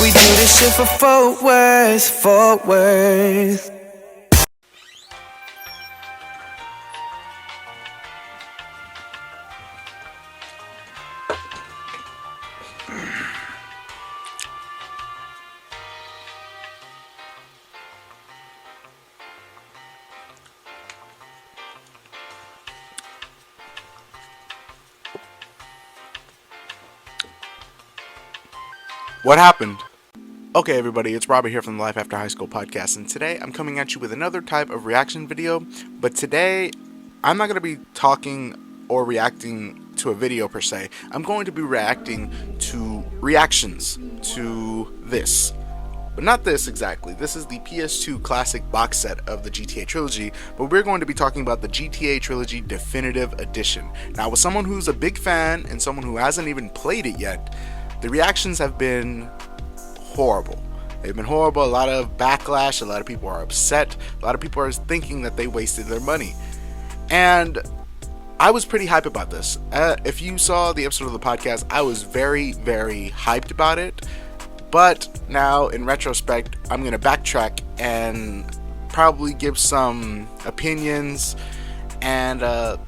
We do this shit for Fort Worth, Fort Worth. What happened? Okay everybody, it's Robert here from the Life After High School podcast, and today I'm coming at you with another type of reaction video, but today I'm not going to be talking or reacting to a video per se. I'm going to be reacting to reactions to this. But not this exactly. This is the PS2 classic box set of the GTA Trilogy, but we're going to be talking about the GTA Trilogy Definitive Edition. Now, with someone who's a big fan and someone who hasn't even played it yet, the reactions have been horrible. They've been horrible. A lot of backlash. A lot of people are upset. A lot of people are thinking that they wasted their money. And I was pretty hyped about this. If you saw the episode of the podcast, I was very, very hyped about it. But now, in retrospect, I'm going to backtrack and probably give some opinions and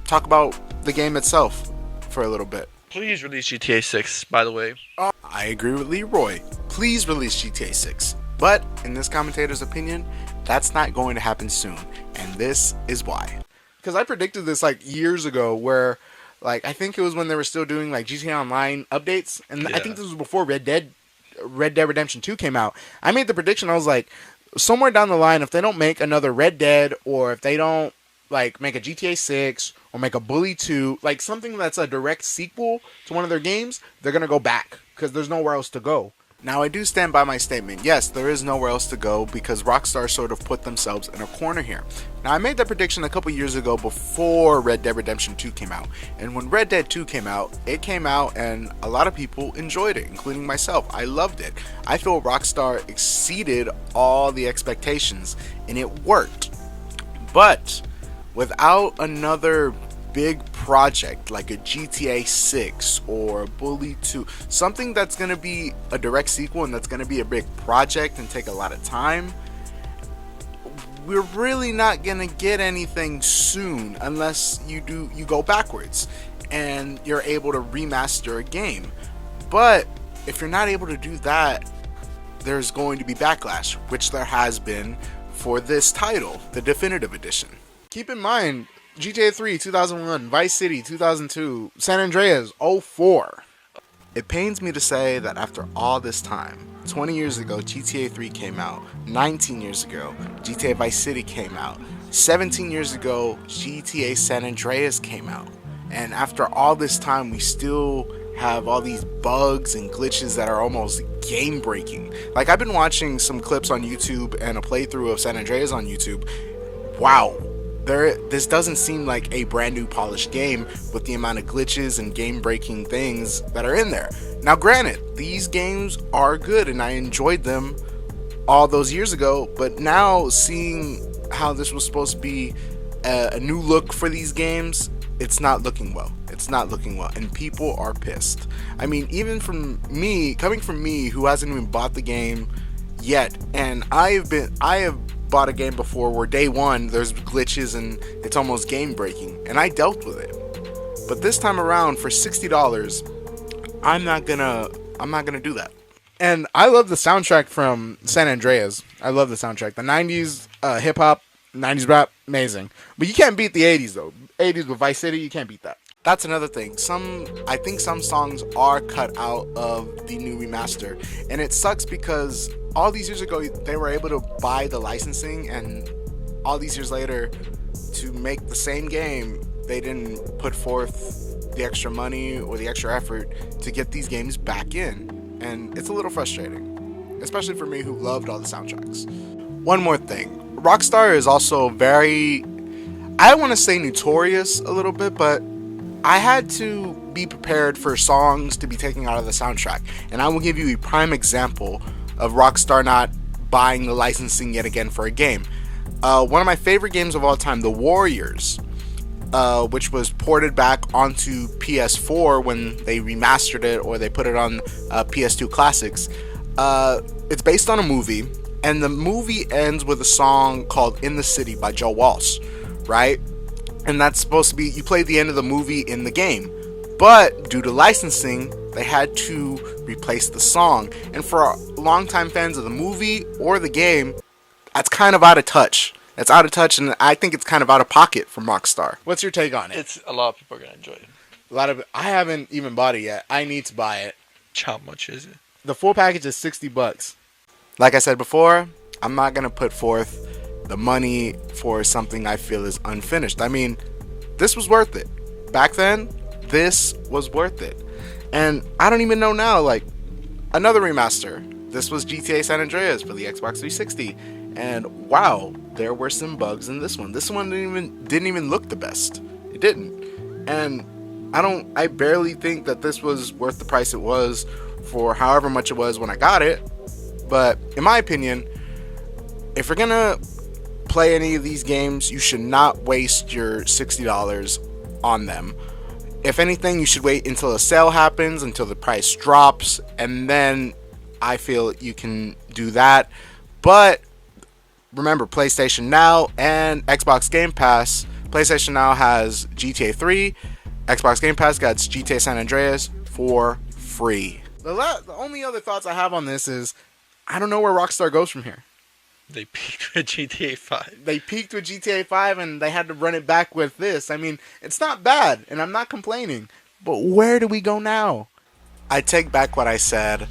talk about the game itself for a little bit. Please release GTA 6, by the way. I agree with Leroy. Please release GTA 6. But, in this commentator's opinion, that's not going to happen soon. And this is why. Because I predicted this like years ago where, like, I think it was when they were still doing like GTA Online updates. And yeah. I think this was before Red Dead Redemption 2 came out. I made the prediction, I was like, somewhere down the line, if they don't make another Red Dead, or if they don't like make a GTA 6 or make a Bully 2, like something that's a direct sequel to one of their games, they're gonna go back because there's nowhere else to go. Now, I do stand by my statement. Yes, there is nowhere else to go because Rockstar sort of put themselves in a corner here. Now, I made that prediction a couple years ago before Red Dead Redemption 2 came out. And when Red Dead 2 came out, and a lot of people enjoyed it, including myself. I loved it. I feel Rockstar exceeded all the expectations, and it worked. But without another big project like a GTA 6 or Bully 2, something that's going to be a direct sequel and that's going to be a big project and take a lot of time, we're really not going to get anything soon unless you go backwards and you're able to remaster a game. But if you're not able to do that, there's going to be backlash, which there has been for this title, the Definitive Edition. Keep in mind, GTA 3 2001, Vice City 2002, San Andreas 04. It pains me to say that after all this time, 20 years ago GTA 3 came out, 19 years ago GTA Vice City came out, 17 years ago GTA San Andreas came out, and after all this time we still have all these bugs and glitches that are almost game breaking. Like, I've been watching some clips on YouTube and a playthrough of San Andreas on YouTube. Wow. This doesn't seem like a brand new polished game with the amount of glitches and game breaking things that are in there. Now granted, these games are good and I enjoyed them all those years ago, but now seeing how this was supposed to be a new look for these games, it's not looking well. It's not looking well, and people are pissed. I mean, even from me, coming from me who hasn't even bought the game yet, and I have bought a game before where day one there's glitches and it's almost game breaking, and I dealt with it. But this time around, for $60, I'm not gonna do that. And I love the soundtrack from San Andreas. I love the soundtrack. The 90s hip hop, 90s rap, amazing. But you can't beat the 80s though. 80s with Vice City, you can't beat that. That's another thing. I think some songs are cut out of the new remaster, and it sucks because all these years ago they were able to buy the licensing, and all these years later, to make the same game, they didn't put forth the extra money or the extra effort to get these games back in, and it's a little frustrating, especially for me who loved all the soundtracks. One more thing, Rockstar is also very, I don't want to say notorious a little bit, but I had to be prepared for songs to be taken out of the soundtrack, and I will give you a prime example of Rockstar not buying the licensing yet again for a game. One of my favorite games of all time, The Warriors, which was ported back onto PS4 when they remastered it or they put it on PS2 Classics. It's based on a movie, and the movie ends with a song called "In the City" by Joe Walsh, right? And that's supposed to be, you play the end of the movie in the game, but due to licensing, they had to replace the song. And for longtime fans of the movie or the game, that's kind of out of touch. It's out of touch, and I think it's kind of out of pocket from Rockstar. What's your take on it? It's a lot of people are gonna enjoy it. I haven't even bought it yet. I need to buy it. How much is it? The full package is $60. Like I said before, I'm not gonna put forth the money for something I feel is unfinished. I mean, this was worth it. Back then, this was worth it. And I don't even know now, like, another remaster. This was GTA San Andreas for the Xbox 360. And wow, there were some bugs in this one. This one didn't even look the best. It didn't. And I barely think that this was worth the price it was for however much it was when I got it. But in my opinion, if you're gonna play any of these games, you should not waste your $60 on them. If anything, you should wait until a sale happens, until the price drops, and then I feel you can do that. But remember, PlayStation Now and Xbox Game Pass. PlayStation Now has GTA 3. Xbox Game Pass got GTA San Andreas for free. The only other thoughts I have on this is, I don't know where Rockstar goes from here. They peaked with GTA 5. They peaked with GTA 5 and they had to run it back with this. I mean, it's not bad, and I'm not complaining. But where do we go now? I take back what I said.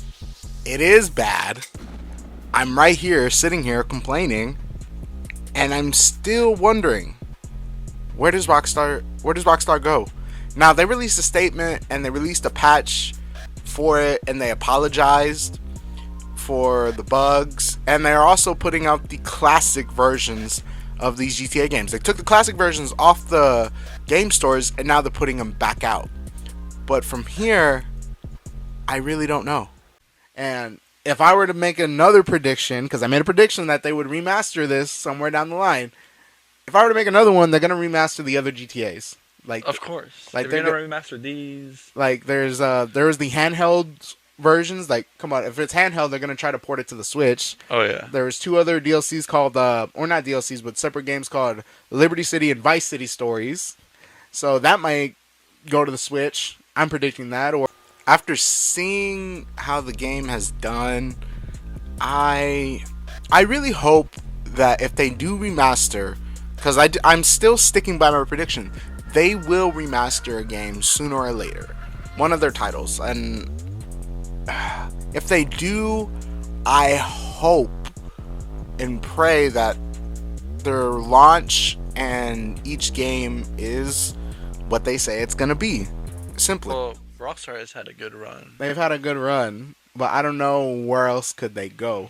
It is bad. I'm right here, sitting here, complaining. And I'm still wondering, where does Rockstar go? Now, they released a statement and they released a patch for it, and they apologized for the bugs, and they're also putting out the classic versions of these GTA games. They took the classic versions off the game stores, and now they're putting them back out. But from here, I really don't know. And if I were to make another prediction, because I made a prediction that they would remaster this somewhere down the line, if I were to make another one, they're going to remaster the other GTAs. Like, of course. Like they're going to remaster these. Like, there's the handheld versions. Like, come on, if it's handheld, they're going to try to port it to the Switch. Oh, yeah. There's two other DLCs called, or not DLCs, but separate games called Liberty City and Vice City Stories. So that might go to the Switch. I'm predicting that. Or after seeing how the game has done, I really hope that if they do remaster, because I'm still sticking by my prediction, they will remaster a game sooner or later, one of their titles. And if they do, I hope and pray that their launch and each game is what they say it's gonna be. Simply. Well, Rockstar has had a good run. They've had a good run, but I don't know where else could they go.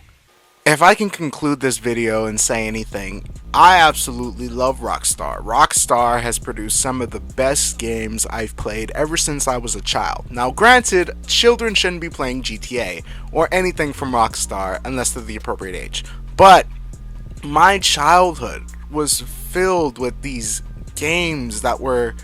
If I can conclude this video and say anything, I absolutely love Rockstar. Rockstar has produced some of the best games I've played ever since I was a child. Now granted, children shouldn't be playing GTA or anything from Rockstar unless they're the appropriate age. But my childhood was filled with these games that were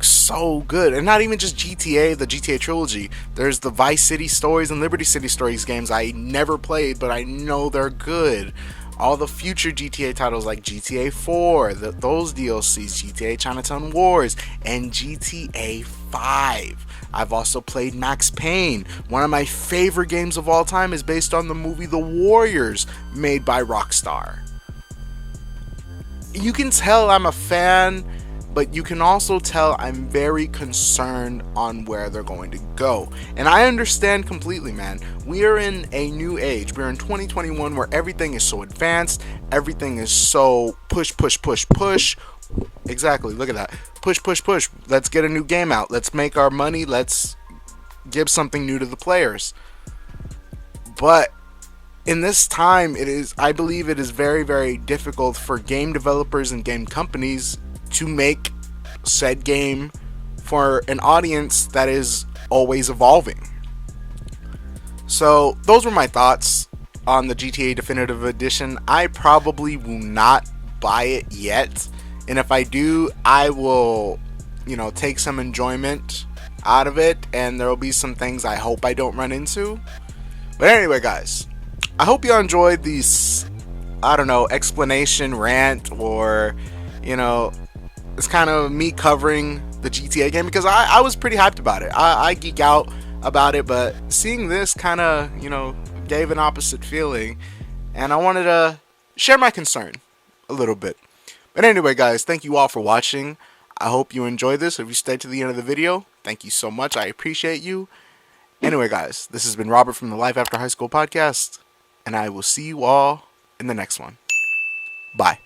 so good. And not even just GTA, the GTA Trilogy. There's the Vice City Stories and Liberty City Stories games I never played, but I know they're good. All the future GTA titles like GTA 4, those DLCs, GTA Chinatown Wars, and GTA 5. I've also played Max Payne. One of my favorite games of all time is based on the movie The Warriors, made by Rockstar. You can tell I'm a fan, but you can also tell I'm very concerned on where they're going to go. And I understand completely, man. We are in a new age. We're in 2021 where everything is so advanced. Everything is so push, push, push, push. Exactly, look at that. Push, push, push. Let's get a new game out. Let's make our money. Let's give something new to the players. But in this time, I believe it is very, very difficult for game developers and game companies to make said game for an audience that is always evolving. So those were my thoughts on the GTA Definitive Edition. I probably will not buy it yet, and if I do, I will, take some enjoyment out of it, and there will be some things I hope I don't run into. But anyway, guys, I hope you enjoyed these, I don't know, explanation, rant, or, you know, it's kind of me covering the GTA game because I was pretty hyped about it. I geek out about it, but seeing this kind of, you know, gave an opposite feeling, and I wanted to share my concern a little bit. But anyway, guys, thank you all for watching. I hope you enjoyed this. If you stayed to the end of the video, thank you so much. I appreciate you. Anyway, guys, this has been Robert from the Life After High School podcast, and I will see you all in the next one. Bye.